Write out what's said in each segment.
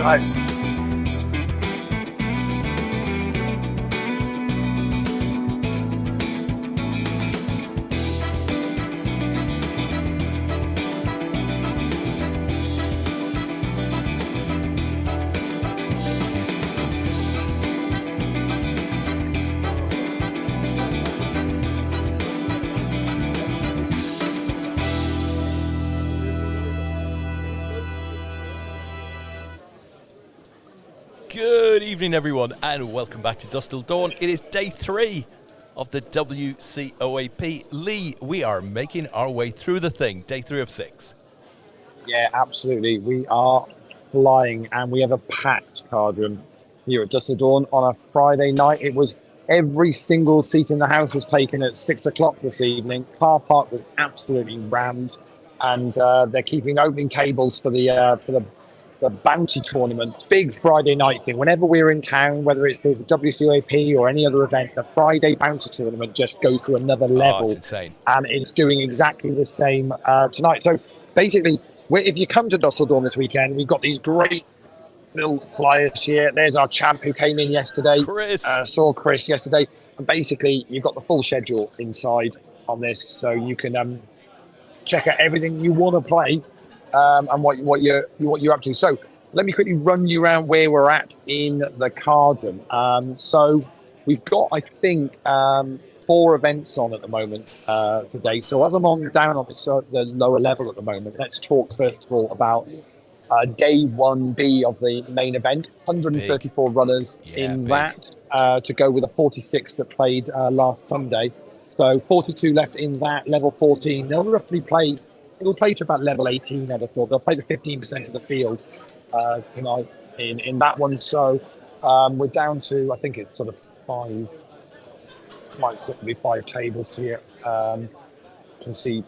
go. Good evening, everyone, and welcome back to Dusk Till Dawn. It is day 3 of the WCOAP. Lee, we are making our way through the thing, day 3 of 6. Yeah, absolutely. We are flying, and we have a packed card room here at Dusk Till Dawn on a Friday night. It was every single seat in the house was taken at 6 o'clock this evening. Car park was absolutely rammed, and they're keeping opening tables for the bounty tournament. Big Friday night thing. Whenever we're in town, whether it's the WCOAP or any other event, the Friday bounty tournament just goes to another level. It's insane. And it's doing exactly the same tonight. So basically, if you come to Dusk Till Dawn this weekend, we've got these great little flyers here. There's our champ who came in yesterday. Chris. Saw Chris yesterday. And basically, you've got the full schedule inside on this. So you can check out everything you want to play. And what you're up to. So let me quickly run you around where we're at in the card room. So we've got, I think, 4 events on at the moment today. So as I'm down on the lower level at the moment, let's talk first of all about day 1B of the main event. 134 runners in that to go with the 46 that played last Sunday. So 42 left in that level 14. They'll roughly play. It'll play to about level 18, I'd have thought. They'll play the 15% of the field tonight in that one. So we're down to, I think it's sort of 5, might still be 5 tables here. You can see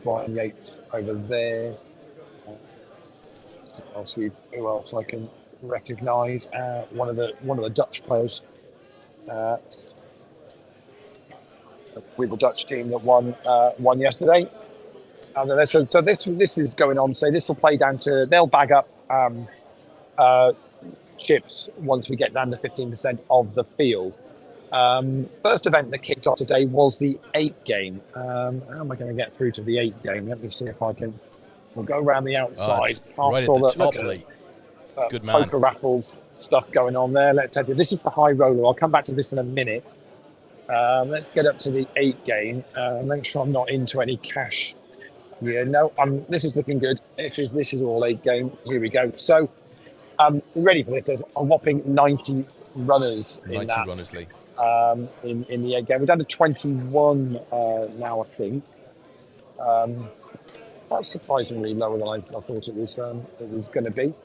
Brian Yates over there. Who else I can recognise? One of the Dutch players with the Dutch team that won yesterday. So this is going on. So this will play down to, they'll bag up chips once we get down to 15% of the field. First event that kicked off today was the 8 game. How am I going to get through to the 8 game? Let me see if I can. We'll go around the outside. Right at the top, Lee. Good man. Poker raffles stuff going on there. Let's tell you, this is the high roller. I'll come back to this in a minute. Let's get up to the 8 game. Make sure I'm not into any cash. Yeah, no, this is looking good. This is all 8 game. Here we go. So, ready for this? There's a whopping 90 runners in that. 90 runners, Lee. In the 8 game. We're down to 21 now, I think. That's surprisingly lower than I thought it was going to be.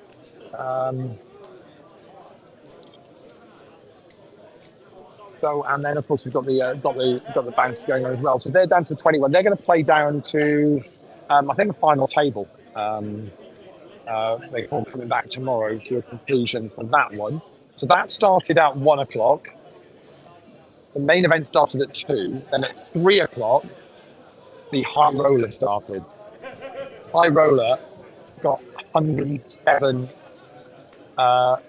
So, and then of course we've got the bounce going on as well. So they're down to 21. They're going to play down to, I think, the final table. They're all coming back tomorrow to a conclusion for that one. So that started at 1 o'clock. The main event started at 2. Then at 3 o'clock, the high roller started. High roller got 107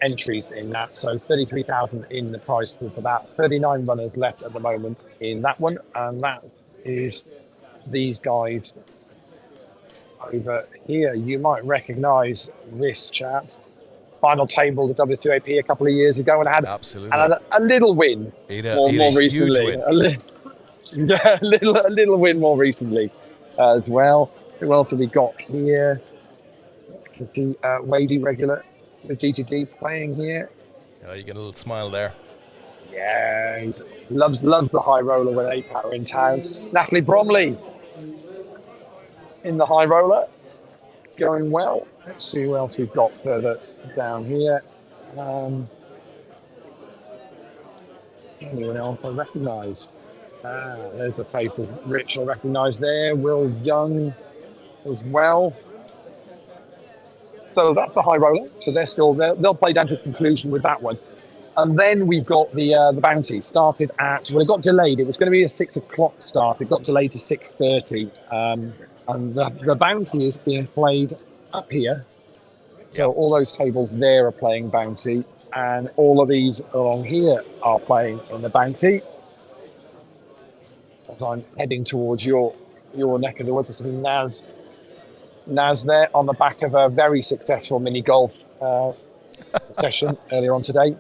entries in that, so 33,000 in the prize pool for that. 39 runners left at the moment in that one, and that is these guys over here. You might recognise this chap. Final table to WCOAP a couple of years ago, and had a little win more recently. A little win more recently as well. Who else have we got here? You can see Wadey regular. The GTD playing here. Oh, you get a little smile there. Yeah, he loves the high roller when APAT are in town. Natalie Bromley in the high roller, going well. Let's see who else we've got further down here. Anyone else I recognise? There's the face of Rich I recognise there. Will Young as well. So that's the high roller. So they're still there. They'll play down to conclusion with that one. And then we've got the bounty. Started at, well, it got delayed. It was going to be a 6 o'clock start. It got delayed to 6:30. And the bounty is being played up here So all those tables there are playing bounty, and all of these along here are playing in the bounty. As I'm heading towards your neck of the woods, Naz there on the back of a very successful mini golf session earlier on today.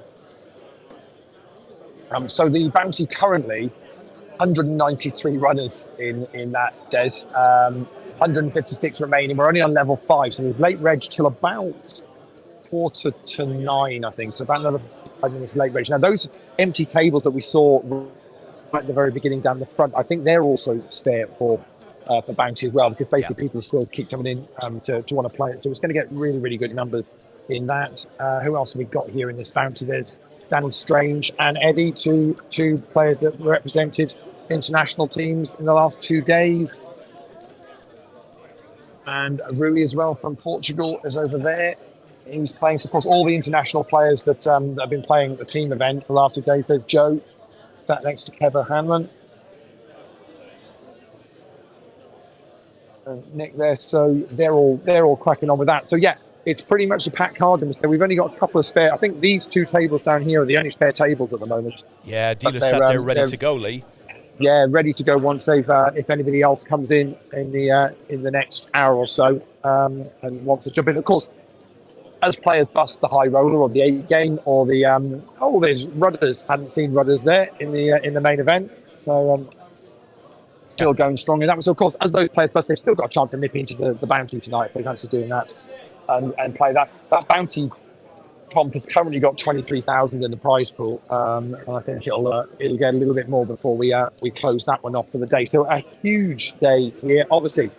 So the bounty currently 193 runners in that, Des. 156 remaining. We're only on level 5, so there's late reg till about 8:45, I think. So about another 5 minutes late reg. Now those empty tables that we saw right at the very beginning down the front, I think they're also spare for bounty as well, because basically people still keep coming in to want to play it. So it's going to get really, really good numbers in that. Who else have we got here in this bounty? There's Danny Strange and Eddie, two players that represented international teams in the last 2 days. And Rui as well from Portugal is over there. He's playing, so of course, all the international players that have been playing the team event for the last 2 days. There's Joe, sat next to Kevin Hanlon. And Nick there, so they're all cracking on with that. So yeah, it's pretty much a packed card. And so we've only got a couple of spare. I think these 2 tables down here are the only spare tables at the moment. Yeah, dealers sat there ready to go, Lee. Yeah, ready to go once they've if anybody else comes in the next hour or so and wants to jump in. Of course, as players bust the high roller or the 8 game or the there's rudders. Hadn't seen rudders there in the main event. So still going strong in that one. So of course, as those players bust, they've still got a chance to nip into the bounty tonight if they fancy doing that and play that. That bounty comp has currently got 23,000 in the prize pool, and I think it'll get a little bit more before we close that one off for the day. So a huge day here. Obviously,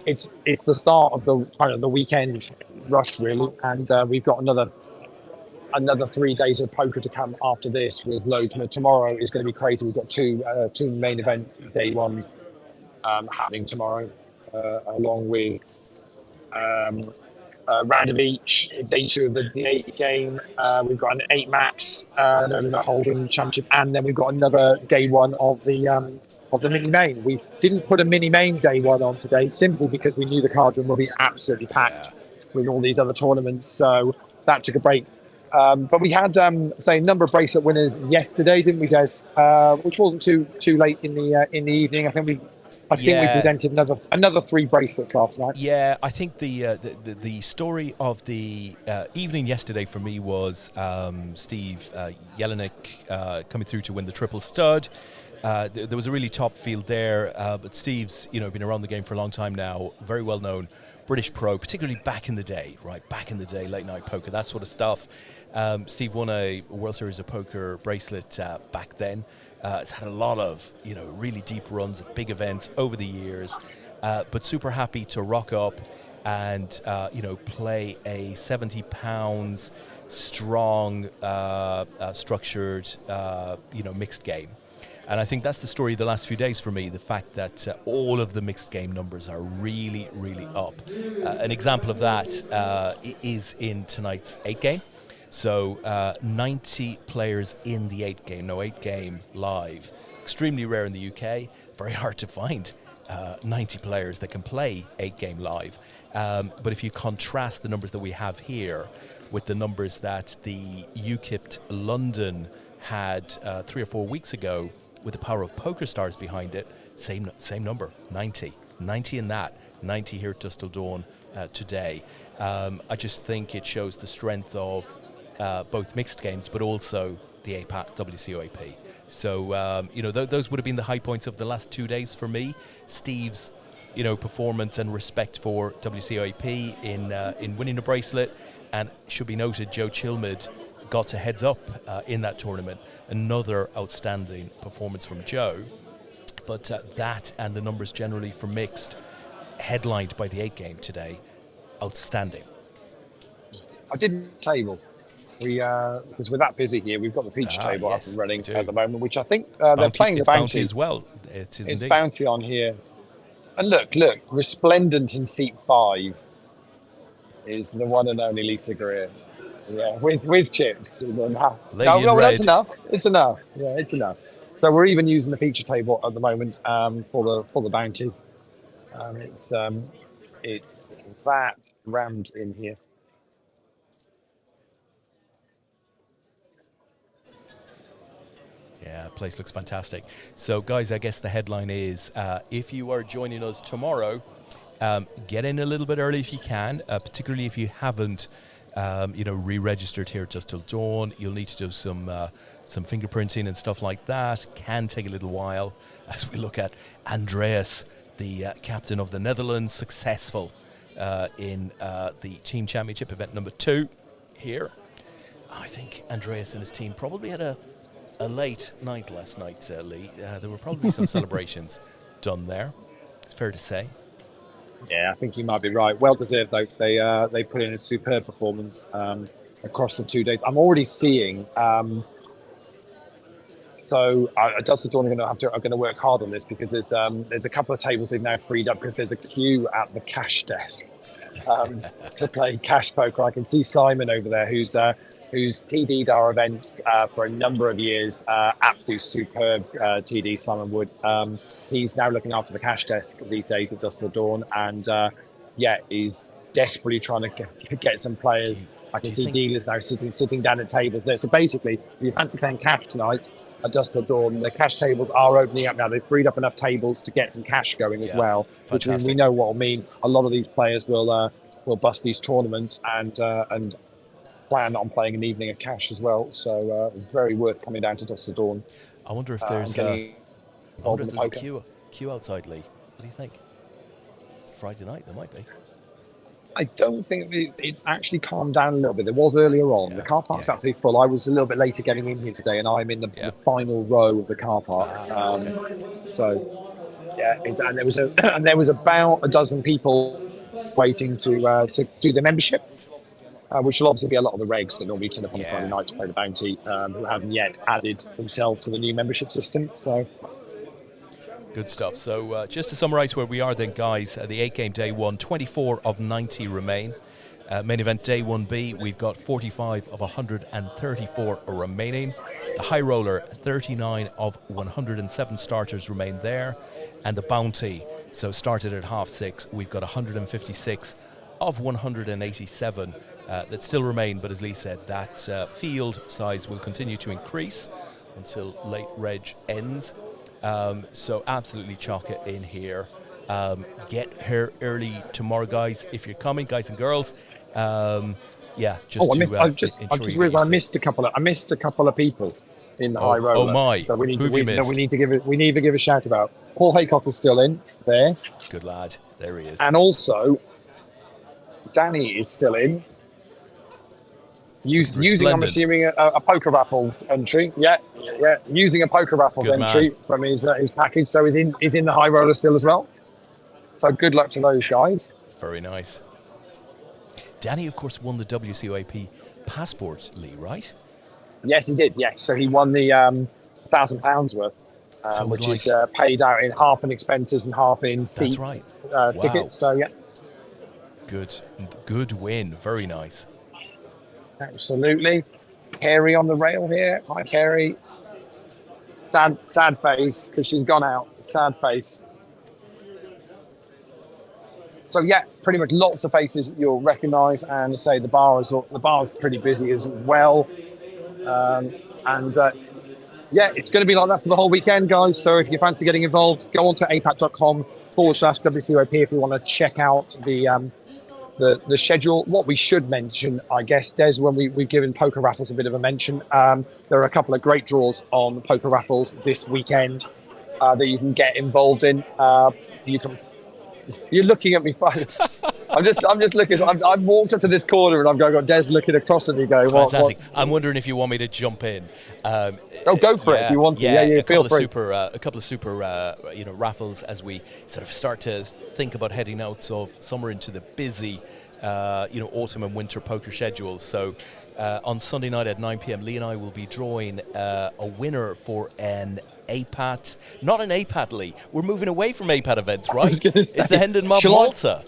it's the start of the weekend rush really, and we've got another 3 days of poker to come after this with loads more. Tomorrow is going to be crazy. We've got two main event day ones happening tomorrow, along with round of each, day 2 of the 8 game. We've got an 8 max, the Hold'em Championship, and then we've got another day 1 of the mini main. We didn't put a mini main day 1 on today simply because we knew the card room will be absolutely packed with all these other tournaments. So that took a break. But we had a number of bracelet winners yesterday, didn't we, Des? Which wasn't too late in the evening. I think we presented another 3 bracelets last night. Yeah, I think the story of the evening yesterday for me was Steve Jelinek coming through to win the triple stud. There was a really top field there, but Steve's been around the game for a long time now, very well known British pro, particularly back in the day, late night poker, that sort of stuff. Steve won a World Series of Poker bracelet back then. It's had a lot of really deep runs at big events over the years, but super happy to rock up and play a 70 pounds strong structured mixed game. And I think that's the story of the last few days for me, the fact that all of the mixed game numbers are really, really up. An example of that is in tonight's 8 game. So 90 players in the 8 game, 8 game live. Extremely rare in the UK, very hard to find 90 players that can play 8 game live. But if you contrast the numbers that we have here with the numbers that the UKIP London had 3 or 4 weeks ago, with the power of Poker Stars behind it, same number, 90 in that, 90 here at Dusk Till Dawn today. I just think it shows the strength of both mixed games, but also the APAC, WCOAP. So, those would have been the high points of the last 2 days for me. Steve's, performance and respect for WCOAP in winning a bracelet, and it should be noted, Joe Chilmid got a heads up in that tournament. Another outstanding performance from Joe. But that and the numbers generally for mixed, headlined by the 8 game today, outstanding. I didn't table. Because we're that busy here, we've got the feature table up and running at the moment, which I think they're playing the bounty as well. It's bounty on here. And look, resplendent in seat 5 is the one and only Lisa Greer. Yeah, with chips. No, that's enough. It's enough. Yeah, it's enough. So we're even using the feature table at the moment for the bounty. It's that rammed in here. Yeah, place looks fantastic. So, guys, I guess the headline is if you are joining us tomorrow, get in a little bit early if you can, particularly if you haven't, re-registered here at Dusk Till Dawn. You'll need to do some fingerprinting and stuff like that. Can take a little while as we look at Andreas, the captain of the Netherlands, successful in the Team Championship event number 2 here. I think Andreas and his team probably had a late night last night, Leigh. There were probably some celebrations done there. It's fair to say. Yeah, I think you might be right. Well deserved, though. They put in a superb performance across the 2 days. I'm already seeing. So Dusk Till Dawn are going to work hard on this, because there's a couple of tables they've now freed up because there's a queue at the cash desk to play cash poker. I can see Simon over there, who's TD'd our events for a number of years. Absolutely superb TD, Simon Wood. He's now looking after the cash desk these days at Dusk Till Dawn, and he's desperately trying to get some players. I can see dealers now sitting down at tables there. So basically, if you fancy playing cash tonight at Dusk Till Dawn, the cash tables are opening up now. They've freed up enough tables to get some cash going as well, fantastic. which we know what will mean. A lot of these players will bust these tournaments and plan on playing an evening of cash as well. So very worth coming down to Dusk Till Dawn. I wonder if there's a queue outside, Leigh. What do you think? Friday night, there might be. I don't think it's actually calmed down a little bit. There was earlier on. The car park's absolutely full. I was a little bit later getting in here today, and I'm in the final row of the car park. And there was about a dozen people waiting to do the membership, which will obviously be a lot of the regs that normally turn up on Friday night to play the bounty, who haven't yet added themselves to the new membership system. So. Good stuff. So just to summarise where we are then, guys, the 8-game day 1, 24 of 90 remain. Main event day 1B, we've got 45 of 134 remaining. The high roller, 39 of 107 starters remain there. And the bounty, so started at 6:30, we've got 156 of 187 that still remain. But as Leigh said, that field size will continue to increase until late reg ends. So absolutely chock it in here. Get here early tomorrow, guys, if you're coming, guys and girls. I just realised I missed a couple of people in the high roller. Oh my! So we need to give a shout about. Paul Haycock is still in there. Good lad. There he is. And also, Danny is still in. Using, I'm assuming, a poker raffles entry. Yeah. Using a poker raffles entry from his package, so he's in the high roller still as well. So good luck to those guys. Very nice. Danny, of course, won the WCOAP passport, Leigh, right? Yes, he did. Yeah, so he won the £1,000 worth, which is paid out in half in expenses and half in seats. That's right. Tickets. So yeah. Good win. Very nice. Absolutely. Carrie on the rail here. Hi, Carrie. Sad face because she's gone out. Sad face. So yeah, pretty much lots of faces you'll recognise, and to say the bar is pretty busy as well. It's going to be like that for the whole weekend, guys. So if you fancy getting involved, go on to apac.com/WCOAP if you want to check out the schedule. What we should mention, I guess, Des, when we've given poker raffles a bit of a mention, there are a couple of great draws on poker raffles this weekend that you can get involved in. You're looking at me funny. I'm just looking. I've walked up to this corner and I'm going. Des looking across at me, going, fantastic. What? I'm wondering if you want me to jump in. Go for it if you want to. Yeah, feel free. A couple of super raffles as we sort of start to think about heading out of summer into the busy, autumn and winter poker schedules. So on Sunday night at 9 p.m, Leigh and I will be drawing a winner for an APAT. Not an APAT, Leigh. We're moving away from APAT events, right? It's the Hendon Mob Malta.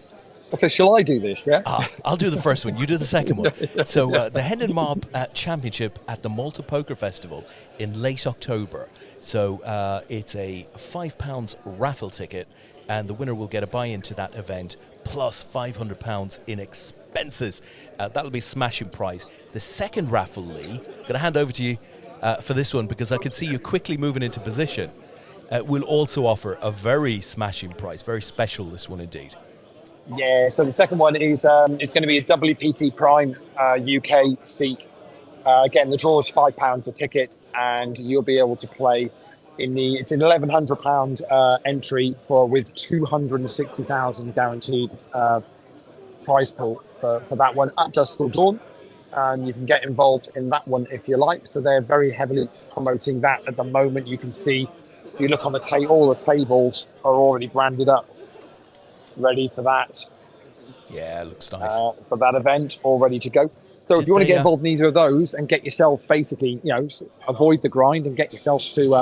So shall I do this, yeah? I'll do the first one. You do the second one. So the Hendon Mob Championship at the Malta Poker Festival in late October. So it's a £5 raffle ticket, and the winner will get a buy-in to that event plus £500 in expenses. That'll be smashing prize. The second raffle, Leigh, going to hand over to you. for this one, because I can see you quickly moving into position. Will also offer a very smashing price, very special, this one indeed. Yeah, so the second one is it's going to be a WPT Prime UK seat. Again, the draw is £5 a ticket, and you'll be able to play it's an £1,100 entry with 260,000 guaranteed prize pool for that one at Dusk Till Dawn. And you can get involved in that one if you like. So they're very heavily promoting that at the moment. You can see, if you look on the table, all the tables are already branded up, ready for that. Yeah, looks nice. For that event, all ready to go. So if you want to get involved in either of those and get yourself basically, avoid the grind and get yourself to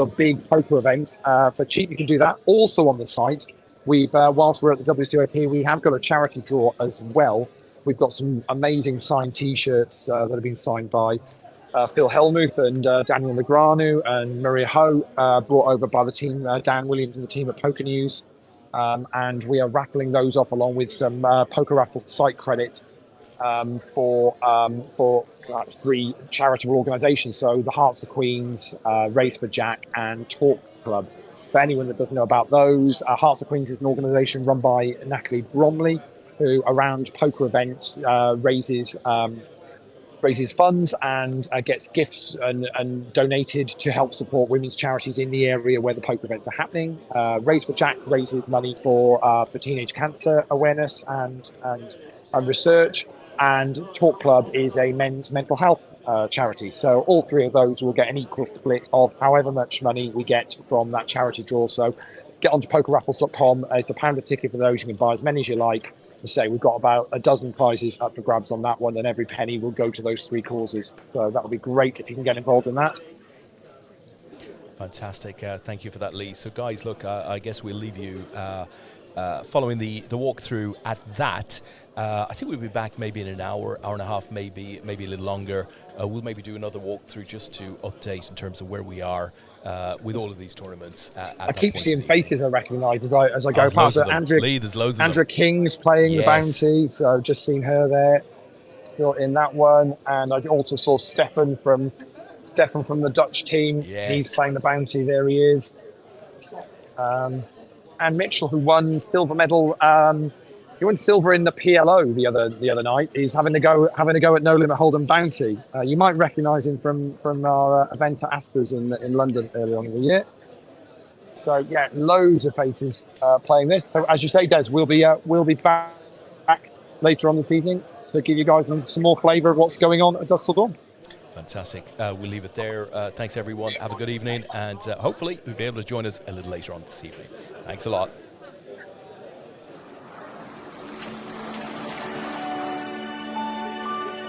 a big poker event for cheap, you can do that. Also on the site, whilst we're at the WCOAP, we have got a charity draw as well. We've got some amazing signed T-shirts that have been signed by Phil Hellmuth and Daniel Negreanu and Maria Ho, brought over by the team, Dan Williams and the team at Poker News. And we are raffling those off along with some poker raffle site credit for 3 charitable organisations. So the Hearts of Queens, Race for Jack, and Talk Club. For anyone that doesn't know about those, Hearts of Queens is an organisation run by Natalie Bromley, who around poker events raises funds and gets gifts and donated to help support women's charities in the area where the poker events are happening. Race for Jack raises money for teenage cancer awareness and research. And Talk Club is a men's mental health charity. So all 3 of those will get an equal split of however much money we get from that charity draw. So get onto pokerraffles.com. It's £1 a ticket for those. You can buy as many as you like. As I say, we've got about a dozen prizes up for grabs on that one, and every penny will go to those 3 causes. So that would be great if you can get involved in that. Fantastic. Thank you for that, Leigh. So, guys, look, I guess we'll leave you following the walkthrough at that. I think we'll be back maybe in an hour and a half, maybe a little longer. We'll maybe do another walkthrough just to update in terms of where we are with all of these tournaments. I keep seeing faces I recognise as I go past. Leigh, there's loads of Andrea King's playing the bounty, so I've just seen her there in that one. And I also saw Stefan from the Dutch team. Yes. He's playing the bounty. There he is. And Mitchell, who won silver medal. He won silver in the PLO the other night. He's having a go at No Limit Hold'em Bounty. You might recognise him from our event at Astor's in London earlier on in the year. So yeah, loads of faces playing this. So as you say, Des, we'll be back later on this evening to give you guys some more flavour of what's going on at Dusk Till Dawn. Fantastic. We'll leave it there. Thanks everyone. Have a good evening, and hopefully you'll be able to join us a little later on this evening. Thanks a lot.